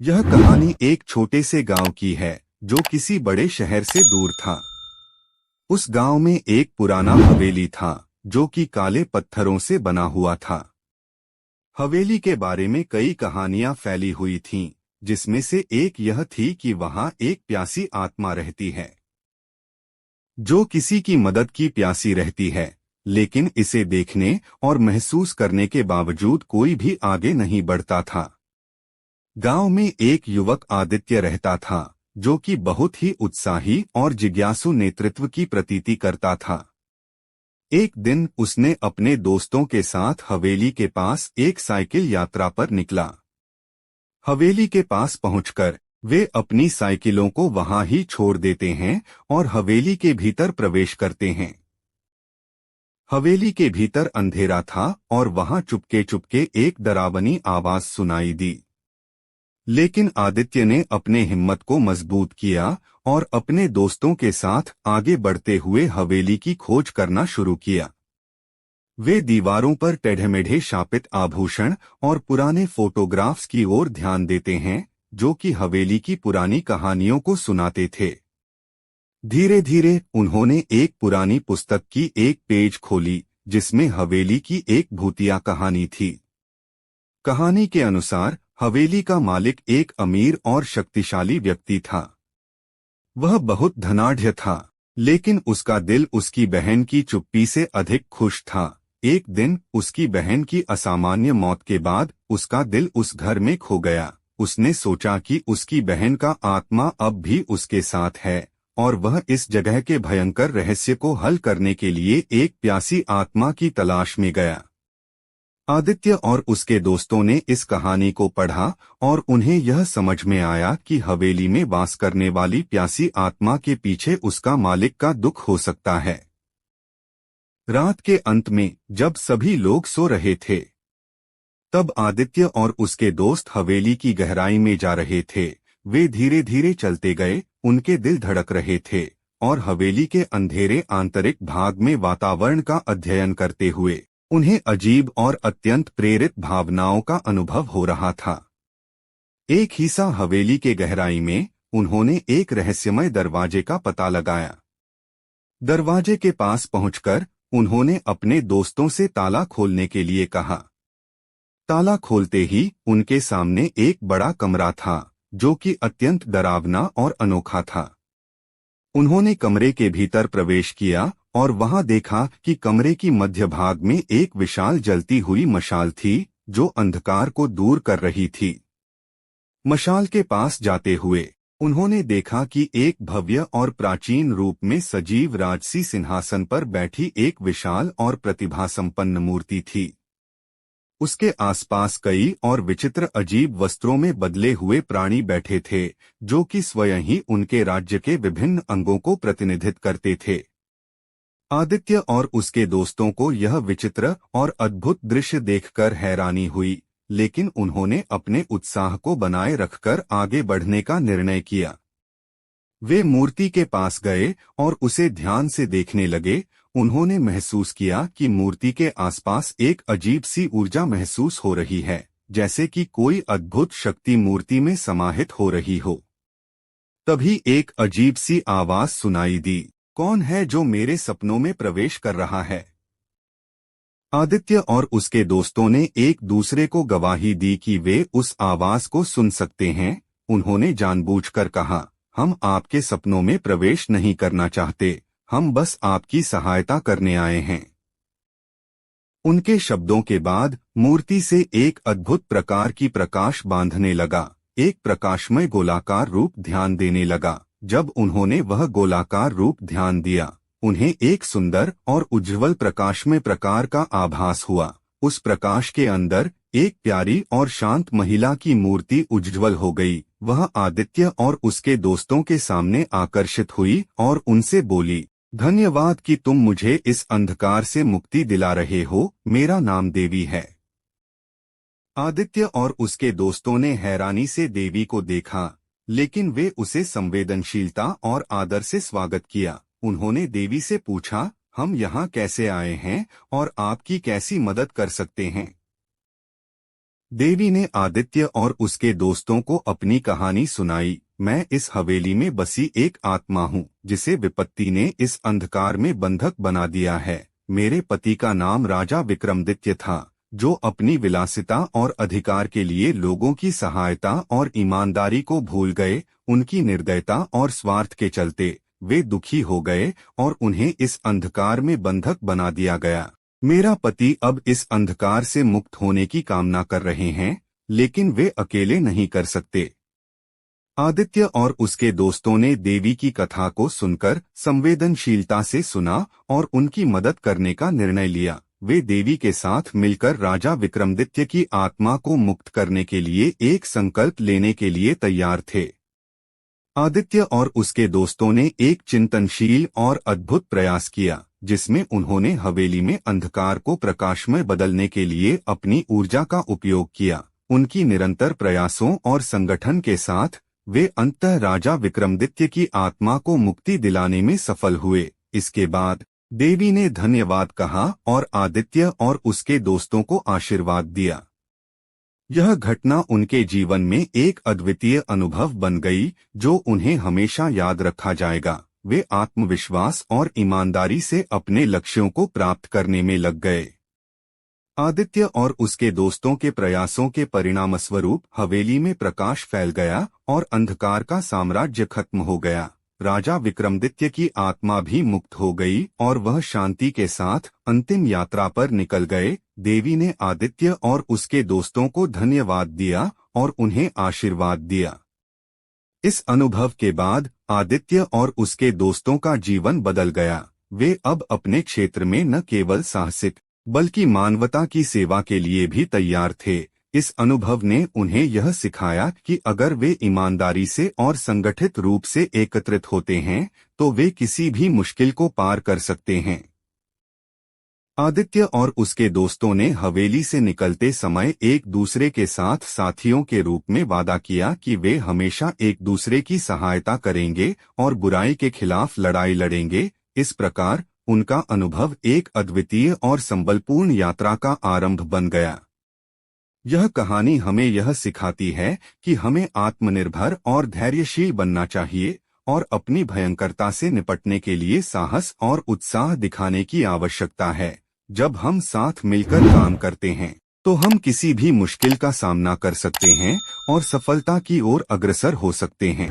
यह कहानी एक छोटे से गांव की है जो किसी बड़े शहर से दूर था। उस गांव में एक पुराना हवेली था जो कि काले पत्थरों से बना हुआ था। हवेली के बारे में कई कहानियां फैली हुई थीं, जिसमें से एक यह थी कि वहां एक प्यासी आत्मा रहती है जो किसी की मदद की प्यासी रहती है, लेकिन इसे देखने और महसूस करने के बावजूद कोई भी आगे नहीं बढ़ता था। गांव में एक युवक आदित्य रहता था जो कि बहुत ही उत्साही और जिज्ञासु नेतृत्व की प्रतीति करता था। एक दिन उसने अपने दोस्तों के साथ हवेली के पास एक साइकिल यात्रा पर निकला। हवेली के पास पहुंचकर वे अपनी साइकिलों को वहां ही छोड़ देते हैं और हवेली के भीतर प्रवेश करते हैं। हवेली के भीतर अंधेरा था और वहां चुपके चुपके एक डरावनी आवाज सुनाई दी। लेकिन आदित्य ने अपने हिम्मत को मजबूत किया और अपने दोस्तों के साथ आगे बढ़ते हुए हवेली की खोज करना शुरू किया। वे दीवारों पर टेढ़े-मेढ़े शापित आभूषण और पुराने फोटोग्राफ्स की ओर ध्यान देते हैं, जो कि हवेली की पुरानी कहानियों को सुनाते थे। धीरे धीरे उन्होंने एक पुरानी पुस्तक की एक पेज खोली जिसमें हवेली की एक भूतिया कहानी थी। कहानी के अनुसार हवेली का मालिक एक अमीर और शक्तिशाली व्यक्ति था। वह बहुत धनाढ्य था, लेकिन उसका दिल उसकी बहन की चुप्पी से अधिक खुश था। एक दिन उसकी बहन की असामान्य मौत के बाद उसका दिल उस घर में खो गया। उसने सोचा कि उसकी बहन का आत्मा अब भी उसके साथ है और वह इस जगह के भयंकर रहस्य को हल करने के लिए एक प्यासी आत्मा की तलाश में गया। आदित्य और उसके दोस्तों ने इस कहानी को पढ़ा और उन्हें यह समझ में आया कि हवेली में वास करने वाली प्यासी आत्मा के पीछे उसका मालिक का दुख हो सकता है। रात के अंत में जब सभी लोग सो रहे थे, तब आदित्य और उसके दोस्त हवेली की गहराई में जा रहे थे। वे धीरे धीरे चलते गए, उनके दिल धड़क रहे थे और हवेली के अंधेरे आंतरिक भाग में वातावरण का अध्ययन करते हुए उन्हें अजीब और अत्यंत प्रेरित भावनाओं का अनुभव हो रहा था। एक ही सा हवेली के गहराई में उन्होंने एक रहस्यमय दरवाजे का पता लगाया। दरवाजे के पास पहुंचकर उन्होंने अपने दोस्तों से ताला खोलने के लिए कहा। ताला खोलते ही उनके सामने एक बड़ा कमरा था जो कि अत्यंत डरावना और अनोखा था। उन्होंने कमरे के भीतर प्रवेश किया और वहां देखा कि कमरे की मध्य भाग में एक विशाल जलती हुई मशाल थी जो अंधकार को दूर कर रही थी। मशाल के पास जाते हुए उन्होंने देखा कि एक भव्य और प्राचीन रूप में सजीव राजसी सिंहासन पर बैठी एक विशाल और प्रतिभा संपन्न मूर्ति थी। उसके आसपास कई और विचित्र अजीब वस्त्रों में बदले हुए प्राणी बैठे थे, जो कि स्वयं ही उनके राज्य के विभिन्न अंगों को प्रतिनिधित्व करते थे। आदित्य और उसके दोस्तों को यह विचित्र और अद्भुत दृश्य देखकर हैरानी हुई, लेकिन उन्होंने अपने उत्साह को बनाए रखकर आगे बढ़ने का निर्णय किया। वे मूर्ति के पास गए और उसे ध्यान से देखने लगे। उन्होंने महसूस किया कि मूर्ति के आसपास एक अजीब सी ऊर्जा महसूस हो रही है, जैसे कि कोई अद्भुत शक्ति मूर्ति में समाहित हो रही हो। तभी एक अजीब सी आवाज सुनाई दी, कौन है जो मेरे सपनों में प्रवेश कर रहा है? आदित्य और उसके दोस्तों ने एक दूसरे को गवाही दी कि वे उस आवाज को सुन सकते हैं। उन्होंने जानबूझकर कहा, हम आपके सपनों में प्रवेश नहीं करना चाहते, हम बस आपकी सहायता करने आए हैं। उनके शब्दों के बाद मूर्ति से एक अद्भुत प्रकार की प्रकाश बांधने लगा। एक प्रकाशमय गोलाकार रूप ध्यान देने लगा। जब उन्होंने वह गोलाकार रूप ध्यान दिया, उन्हें एक सुंदर और उज्ज्वल प्रकाशमय प्रकार का आभास हुआ। उस प्रकाश के अंदर एक प्यारी और शांत महिला की मूर्ति उज्ज्वल हो गई। वह आदित्य और उसके दोस्तों के सामने आकर्षित हुई और उनसे बोली, धन्यवाद कि तुम मुझे इस अंधकार से मुक्ति दिला रहे हो। मेरा नाम देवी है। आदित्य और उसके दोस्तों ने हैरानी से देवी को देखा, लेकिन वे उसे संवेदनशीलता और आदर से स्वागत किया। उन्होंने देवी से पूछा, हम यहाँ कैसे आए हैं और आपकी कैसी मदद कर सकते हैं? देवी ने आदित्य और उसके दोस्तों को अपनी कहानी सुनाई। मैं इस हवेली में बसी एक आत्मा हूँ जिसे विपत्ति ने इस अंधकार में बंधक बना दिया है। मेरे पति का नाम राजा विक्रमादित्य था, जो अपनी विलासिता और अधिकार के लिए लोगों की सहायता और ईमानदारी को भूल गए। उनकी निर्दयता और स्वार्थ के चलते वे दुखी हो गए और उन्हें इस अंधकार में बंधक बना दिया गया। मेरा पति अब इस अंधकार से मुक्त होने की कामना कर रहे हैं, लेकिन वे अकेले नहीं कर सकते। आदित्य और उसके दोस्तों ने देवी की कथा को सुनकर संवेदनशीलता से सुना और उनकी मदद करने का निर्णय लिया। वे देवी के साथ मिलकर राजा विक्रमादित्य की आत्मा को मुक्त करने के लिए एक संकल्प लेने के लिए तैयार थे। आदित्य और उसके दोस्तों ने एक चिंतनशील और अद्भुत प्रयास किया, जिसमें उन्होंने हवेली में अंधकार को प्रकाशमय बदलने के लिए अपनी ऊर्जा का उपयोग किया। उनकी निरंतर प्रयासों और संगठन के साथ वे अंततः राजा विक्रमादित्य की आत्मा को मुक्ति दिलाने में सफल हुए। इसके बाद देवी ने धन्यवाद कहा और आदित्य और उसके दोस्तों को आशीर्वाद दिया। यह घटना उनके जीवन में एक अद्वितीय अनुभव बन गई, जो उन्हें हमेशा याद रखा जाएगा। वे आत्मविश्वास और ईमानदारी से अपने लक्ष्यों को प्राप्त करने में लग गए। आदित्य और उसके दोस्तों के प्रयासों के परिणामस्वरूप हवेली में प्रकाश फैल गया और अंधकार का साम्राज्य खत्म हो गया। राजा विक्रमादित्य की आत्मा भी मुक्त हो गई और वह शांति के साथ अंतिम यात्रा पर निकल गए। देवी ने आदित्य और उसके दोस्तों को धन्यवाद दिया और उन्हें आशीर्वाद दिया। इस अनुभव के बाद आदित्य और उसके दोस्तों का जीवन बदल गया। वे अब अपने क्षेत्र में न केवल साहसिक बल्कि मानवता की सेवा के लिए भी तैयार थे। इस अनुभव ने उन्हें यह सिखाया कि अगर वे ईमानदारी से और संगठित रूप से एकत्रित होते हैं तो वे किसी भी मुश्किल को पार कर सकते हैं। आदित्य और उसके दोस्तों ने हवेली से निकलते समय एक दूसरे के साथ साथियों के रूप में वादा किया कि वे हमेशा एक दूसरे की सहायता करेंगे और बुराई के खिलाफ लड़ाई लड़ेंगे। इस प्रकार उनका अनुभव एक अद्वितीय और संबलपूर्ण यात्रा का आरंभ बन गया। यह कहानी हमें यह सिखाती है कि हमें आत्मनिर्भर और धैर्यशील बनना चाहिए और अपनी भयंकरता से निपटने के लिए साहस और उत्साह दिखाने की आवश्यकता है। जब हम साथ मिलकर काम करते हैं तो हम किसी भी मुश्किल का सामना कर सकते हैं और सफलता की ओर अग्रसर हो सकते हैं।